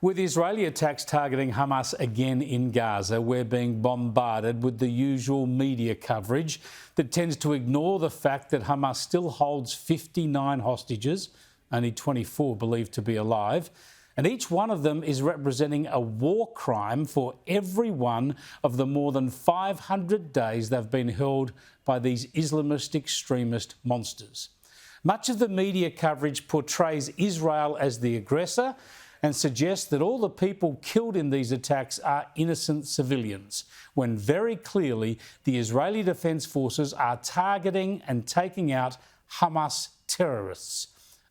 With Israeli attacks targeting Hamas again in Gaza, we're being bombarded with the usual media coverage that tends to ignore the fact that Hamas still holds 59 hostages, only 24 believed to be alive, and each one of them is representing a war crime for every one of the more than 500 days they've been held by these Islamist extremist monsters. Much of the media coverage portrays Israel as the aggressor and suggests that all the people killed in these attacks are innocent civilians, when very clearly the Israeli Defence Forces are targeting and taking out Hamas terrorists.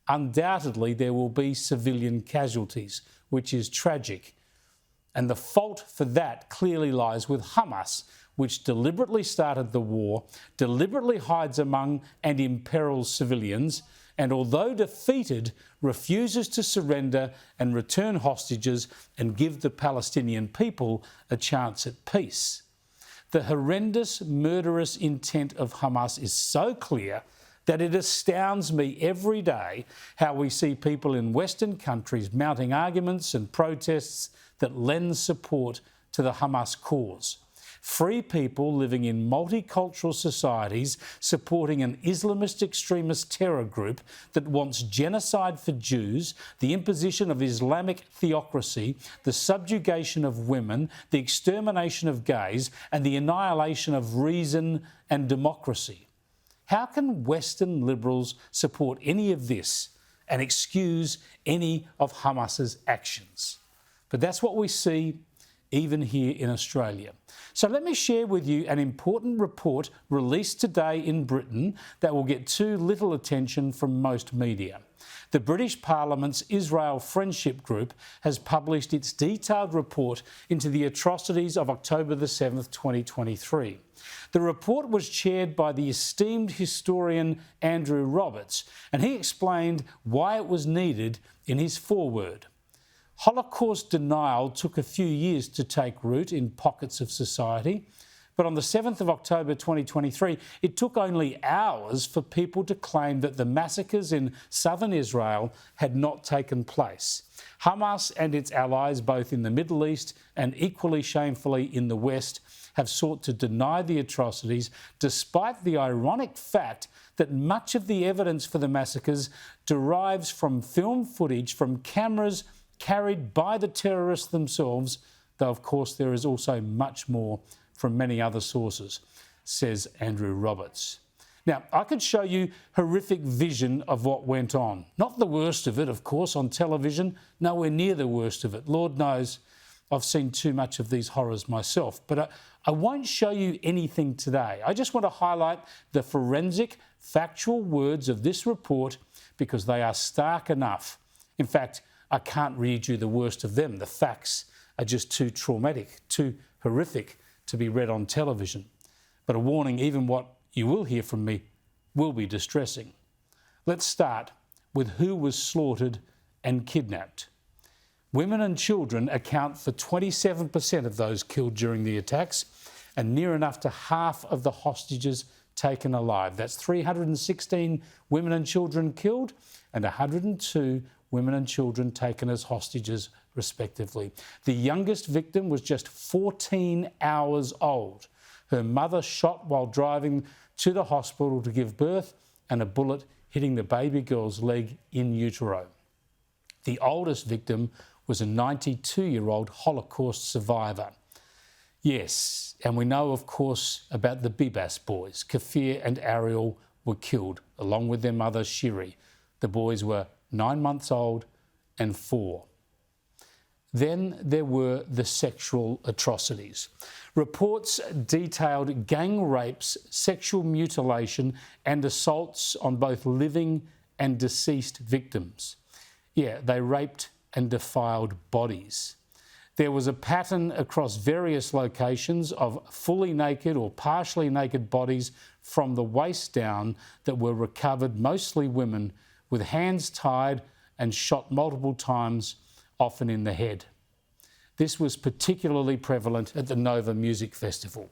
Undoubtedly, there will be civilian casualties, which is tragic. And the fault for that clearly lies with Hamas, which deliberately started the war, deliberately hides among and imperils civilians, and although defeated, refuses to surrender and return hostages and give the Palestinian people a chance at peace. The horrendous, murderous intent of Hamas is so clear that it astounds me every day how we see people in Western countries mounting arguments and protests that lend support to the Hamas cause. Free people living in multicultural societies supporting an Islamist extremist terror group that wants genocide for Jews, the imposition of Islamic theocracy, the subjugation of women, the extermination of gays, and the annihilation of reason and democracy. How can Western liberals support any of this and excuse any of Hamas's actions? But that's what we see even here in Australia. So let me share with you an important report released today in Britain that will get too little attention from most media. The British Parliament's Israel Friendship Group has published its detailed report into the atrocities of October the 7th, 2023. The report was chaired by the esteemed historian Andrew Roberts, and he explained why it was needed in his foreword. Holocaust denial took a few years to take root in pockets of society, but on the 7th of October 2023, it took only hours for people to claim that the massacres in southern Israel had not taken place. Hamas and its allies, both in the Middle East and equally shamefully in the West, have sought to deny the atrocities, despite the ironic fact that much of the evidence for the massacres derives from film footage from cameras carried by the terrorists themselves, though of course there is also much more from many other sources, says Andrew Roberts. Now, I could show you horrific vision of what went on. Not the worst of it, of course, on television, nowhere near the worst of it. Lord knows I've seen too much of these horrors myself, but I won't show you anything today. I just want to highlight the forensic, factual words of this report because they are stark enough. In fact, I can't read you the worst of them. The facts are just too traumatic, too horrific to be read on television. But a warning, even what you will hear from me will be distressing. Let's start with who was slaughtered and kidnapped. Women and children account for 27% of those killed during the attacks and near enough to half of the hostages taken alive. That's 316 women and children killed and 102 women and children taken as hostages, respectively. The youngest victim was just 14 hours old. Her mother shot while driving to the hospital to give birth, and a bullet hitting the baby girl's leg in utero. The oldest victim was a 92-year-old Holocaust survivor. Yes, and we know, of course, about the Bibas boys. Kafir and Ariel were killed, along with their mother, Shiri. The boys were 9 months old and 4. Then there were the sexual atrocities. Reports detailed gang rapes, sexual mutilation and assaults on both living and deceased victims. Yeah, they raped and defiled bodies. There was a pattern across various locations of fully naked or partially naked bodies from the waist down that were recovered, mostly women, with hands tied and shot multiple times, often in the head. This was particularly prevalent at the Nova Music Festival.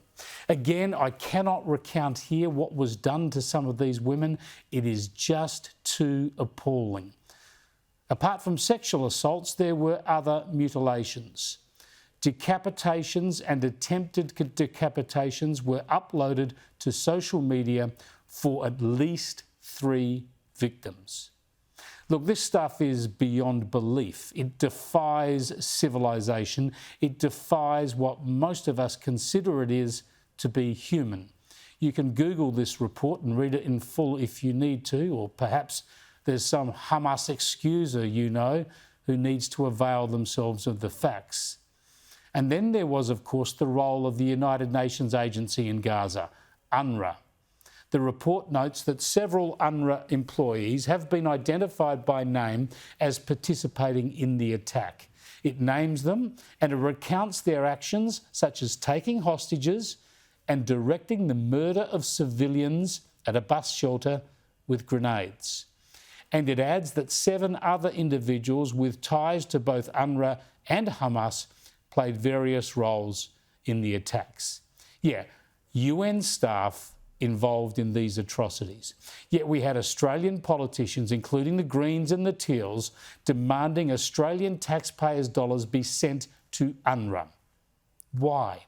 Again, I cannot recount here what was done to some of these women. It is just too appalling. Apart from sexual assaults, there were other mutilations. Decapitations and attempted decapitations were uploaded to social media for at least 3 victims. Look, this stuff is beyond belief. It defies civilization. It defies what most of us consider it is to be human. You can Google this report and read it in full if you need to, or perhaps there's some Hamas excuser you know who needs to avail themselves of the facts. And then there was, of course, the role of the United Nations agency in Gaza, UNRWA. The report notes that several UNRWA employees have been identified by name as participating in the attack. It names them and it recounts their actions, such as taking hostages and directing the murder of civilians at a bus shelter with grenades. And it adds that 7 other individuals with ties to both UNRWA and Hamas played various roles in the attacks. Yeah, UN staff involved in these atrocities. Yet we had Australian politicians, including the Greens and the Teals, demanding Australian taxpayers' dollars be sent to UNRWA. Why?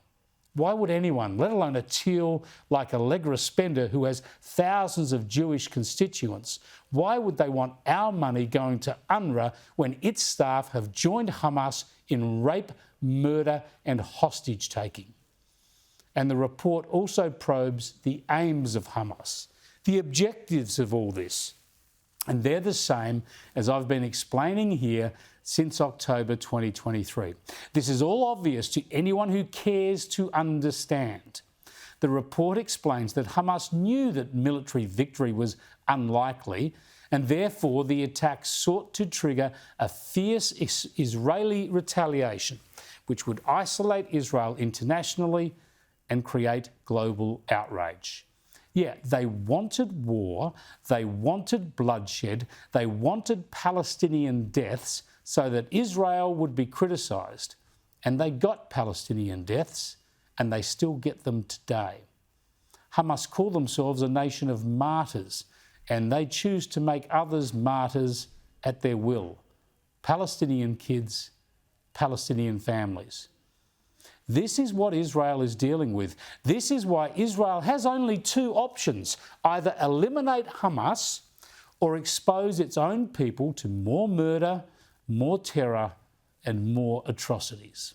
Why would anyone, let alone a Teal like Allegra Spender who has thousands of Jewish constituents, why would they want our money going to UNRWA when its staff have joined Hamas in rape, murder and hostage taking? And the report also probes the aims of Hamas, the objectives of all this. And they're the same as I've been explaining here since October 2023. This is all obvious to anyone who cares to understand. The report explains that Hamas knew that military victory was unlikely, and therefore the attack sought to trigger a fierce Israeli retaliation, which would isolate Israel internationally and create global outrage. Yeah, they wanted war, they wanted bloodshed, they wanted Palestinian deaths so that Israel would be criticised. And they got Palestinian deaths, and they still get them today. Hamas call themselves a nation of martyrs, and they choose to make others martyrs at their will. Palestinian kids, Palestinian families. This is what Israel is dealing with. This is why Israel has only 2 options: either eliminate Hamas or expose its own people to more murder, more terror, and more atrocities.